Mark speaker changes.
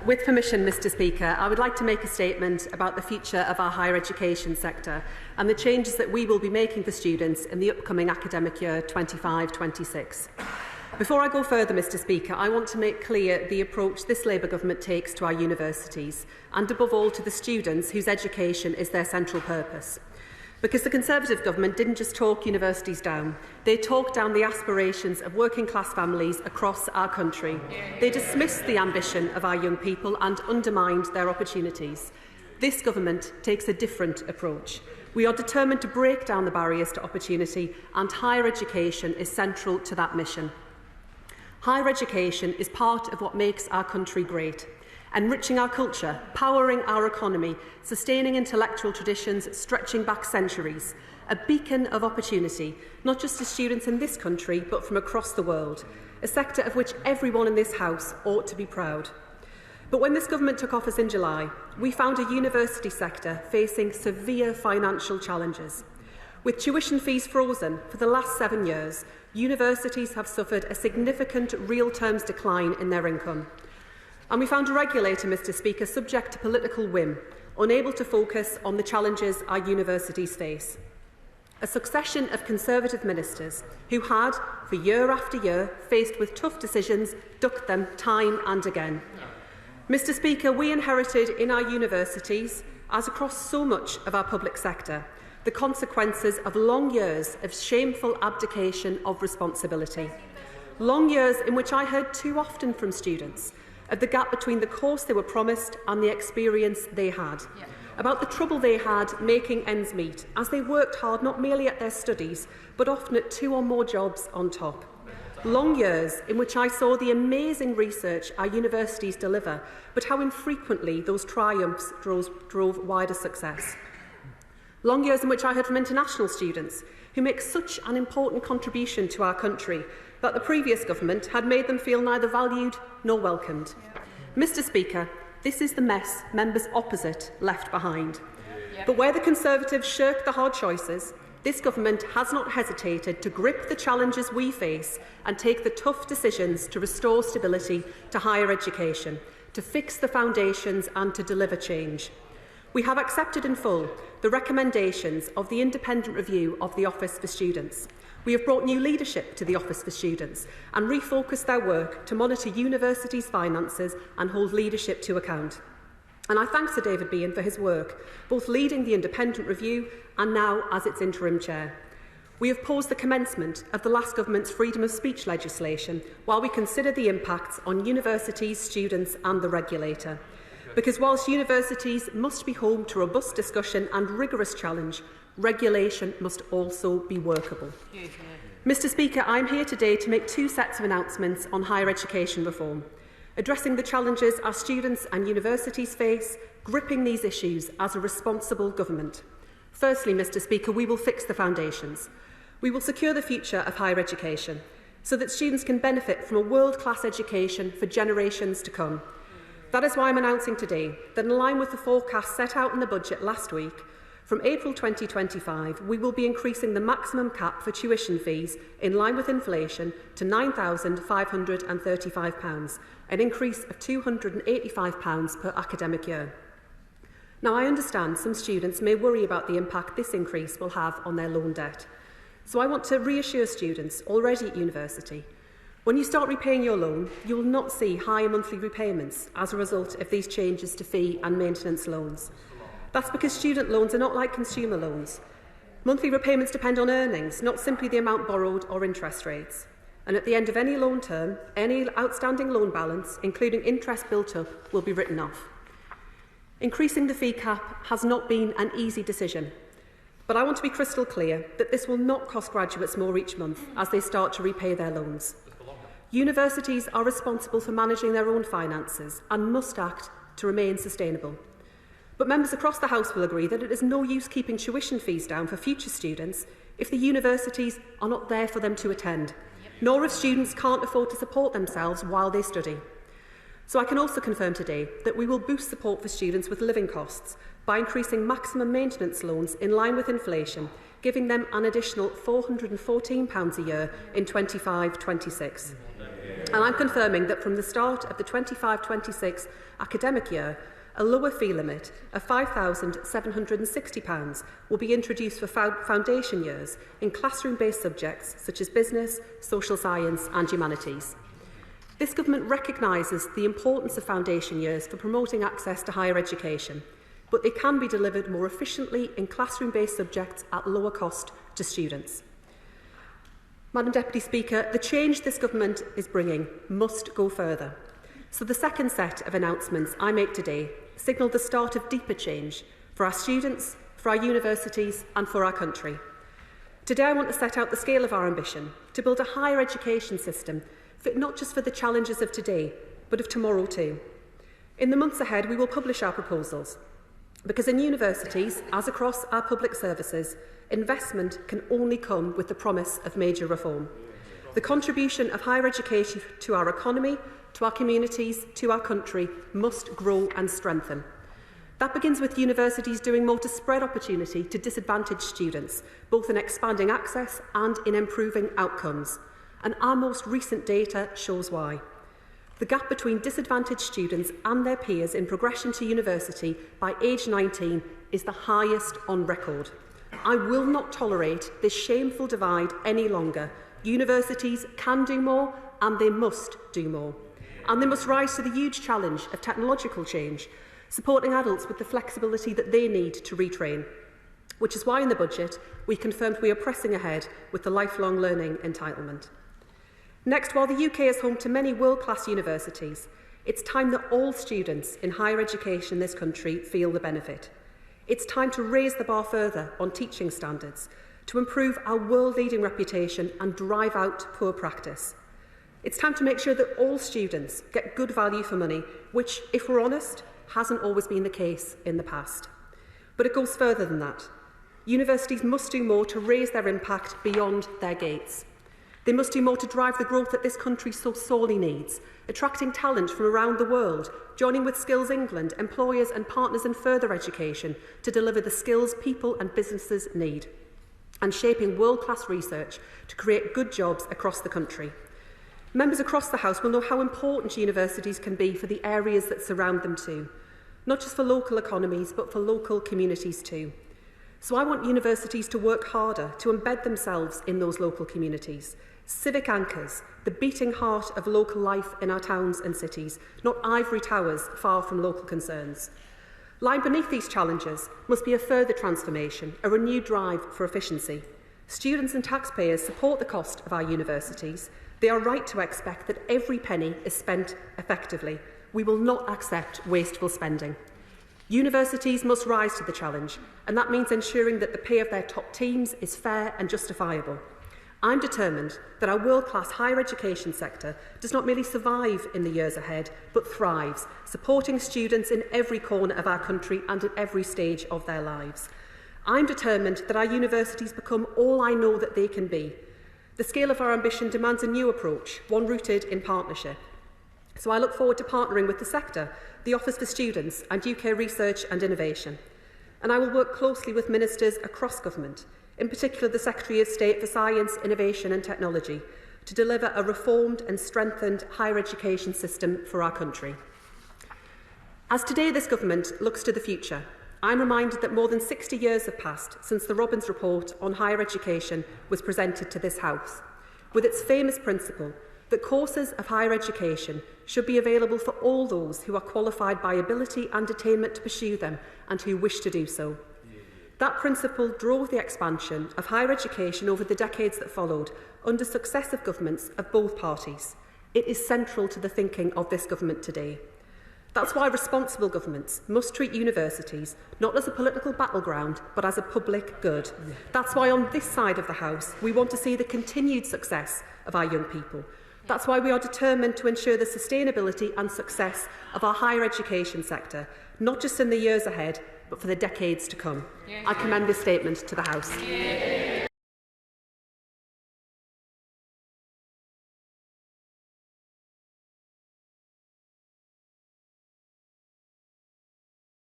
Speaker 1: With permission, Mr Speaker, I would like to make a statement about the future of our higher education sector and the changes that we will be making for students in the upcoming academic year 25-26. Before I go further, Mr Speaker, I want to make clear the approach this Labour government takes to our universities and, above all, to the students whose education is their central purpose. Because the Conservative government didn't just talk universities down, they talked down the aspirations of working class families across our country. They dismissed the ambition of our young people and undermined their opportunities. This government takes a different approach. We are determined to break down the barriers to opportunity, and higher education is central to that mission. Higher education is part of what makes our country great. Enriching our culture, powering our economy, sustaining intellectual traditions stretching back centuries, a beacon of opportunity, not just to students in this country, but from across the world, a sector of which everyone in this House ought to be proud. But when this government took office in July, we found a university sector facing severe financial challenges. With tuition fees frozen for the last 7 years, universities have suffered a significant real terms decline in their income. And we found a regulator, Mr Speaker, subject to political whim, unable to focus on the challenges our universities face. A succession of Conservative ministers who had, for year after year, faced with tough decisions, ducked them time and again. Mr Speaker, we inherited in our universities, as across so much of our public sector, the consequences of long years of shameful abdication of responsibility. Long years in which I heard too often from students of the gap between the course they were promised and the experience they had, about the trouble they had making ends meet as they worked hard not merely at their studies but often at 2 or more jobs on top. Long years in which I saw the amazing research our universities deliver, but how infrequently those triumphs drove wider success. Long years in which I heard from international students who make such an important contribution to our country that the previous government had made them feel neither valued nor welcomed. Mr Speaker, this is the mess members opposite left behind. But where the Conservatives shirk the hard choices, this government has not hesitated to grip the challenges we face and take the tough decisions to restore stability to higher education, to fix the foundations and to deliver change. We have accepted in full the recommendations of the independent review of the Office for Students. We have brought new leadership to the Office for Students and refocused their work to monitor universities' finances and hold leadership to account. And I thank Sir David Behan for his work, both leading the independent review and now as its interim chair. We have paused the commencement of the last government's freedom of speech legislation while we consider the impacts on universities, students and the regulator. Because whilst universities must be home to robust discussion and rigorous challenge, regulation must also be workable. Mr Speaker, I am here today to make 2 sets of announcements on higher education reform, addressing the challenges our students and universities face, gripping these issues as a responsible government. Firstly, Mr Speaker, we will fix the foundations. We will secure the future of higher education so that students can benefit from a world-class education for generations to come. That is why I am announcing today that, in line with the forecast set out in the budget last week, from April 2025, we will be increasing the maximum cap for tuition fees in line with inflation to £9,535, an increase of £285 per academic year. Now, I understand some students may worry about the impact this increase will have on their loan debt. So I want to reassure students already at university, when you start repaying your loan, you will not see higher monthly repayments as a result of these changes to fee and maintenance loans. That's because student loans are not like consumer loans. Monthly repayments depend on earnings, not simply the amount borrowed or interest rates. And at the end of any loan term, any outstanding loan balance, including interest built up, will be written off. Increasing the fee cap has not been an easy decision, but I want to be crystal clear that this will not cost graduates more each month as they start to repay their loans. Universities are responsible for managing their own finances and must act to remain sustainable. But members across the House will agree that it is no use keeping tuition fees down for future students if the universities are not there for them to attend, nor if students can't afford to support themselves while they study. So I can also confirm today that we will boost support for students with living costs by increasing maximum maintenance loans in line with inflation, giving them an additional £414 a year in 25-26. And I'm confirming that from the start of the 25-26 academic year, a lower fee limit of £5,760 will be introduced for foundation years in classroom-based subjects such as business, social science and humanities. This government recognises the importance of foundation years for promoting access to higher education, but they can be delivered more efficiently in classroom-based subjects at lower cost to students. Madam Deputy Speaker, the change this government is bringing must go further. So the second set of announcements I make today signal the start of deeper change for our students, for our universities and for our country. Today I want to set out the scale of our ambition to build a higher education system fit not just for the challenges of today, but of tomorrow too. In the months ahead, we will publish our proposals, because in universities, as across our public services, investment can only come with the promise of major reform. The contribution of higher education to our economy, to our communities, to our country must grow and strengthen. That begins with universities doing more to spread opportunity to disadvantaged students, both in expanding access and in improving outcomes. And our most recent data shows why. The gap between disadvantaged students and their peers in progression to university by age 19 is the highest on record. I will not tolerate this shameful divide any longer. Universities can do more and they must do more. And they must rise to the huge challenge of technological change, supporting adults with the flexibility that they need to retrain. Which is why in the budget we confirmed we are pressing ahead with the lifelong learning entitlement. Next, while the UK is home to many world-class universities, it's time that all students in higher education in this country feel the benefit. It's time to raise the bar further on teaching standards, to improve our world-leading reputation and drive out poor practice. It's time to make sure that all students get good value for money, which, if we're honest, hasn't always been the case in the past. But it goes further than that. Universities must do more to raise their impact beyond their gates. They must do more to drive the growth that this country so sorely needs, attracting talent from around the world, joining with Skills England, employers and partners in further education to deliver the skills people and businesses need, and shaping world-class research to create good jobs across the country. Members across the House will know how important universities can be for the areas that surround them too, not just for local economies, but for local communities too. So I want universities to work harder to embed themselves in those local communities. Civic anchors, the beating heart of local life in our towns and cities, not ivory towers far from local concerns. Lying beneath these challenges must be a further transformation, a renewed drive for efficiency. Students and taxpayers support the cost of our universities. They are right to expect that every penny is spent effectively. We will not accept wasteful spending. Universities must rise to the challenge, and that means ensuring that the pay of their top teams is fair and justifiable. I'm determined that our world-class higher education sector does not merely survive in the years ahead, but thrives, supporting students in every corner of our country and at every stage of their lives. I'm determined that our universities become all I know that they can be. The scale of our ambition demands a new approach, one rooted in partnership. So I look forward to partnering with the sector, the Office for Students and UK Research and Innovation. And I will work closely with ministers across government, in particular the Secretary of State for Science, Innovation and Technology, to deliver a reformed and strengthened higher education system for our country. As today this government looks to the future, I'm reminded that more than 60 years have passed since the Robbins Report on higher education was presented to this House, with its famous principle that courses of higher education should be available for all those who are qualified by ability and attainment to pursue them and who wish to do so. That principle drove the expansion of higher education over the decades that followed under successive governments of both parties. It is central to the thinking of this government today. That's why responsible governments must treat universities not as a political battleground, but as a public good. That's why on this side of the House, we want to see the continued success of our young people. That's why we are determined to ensure the sustainability and success of our higher education sector, not just in the years ahead, but for the decades to come. I commend this statement to the House.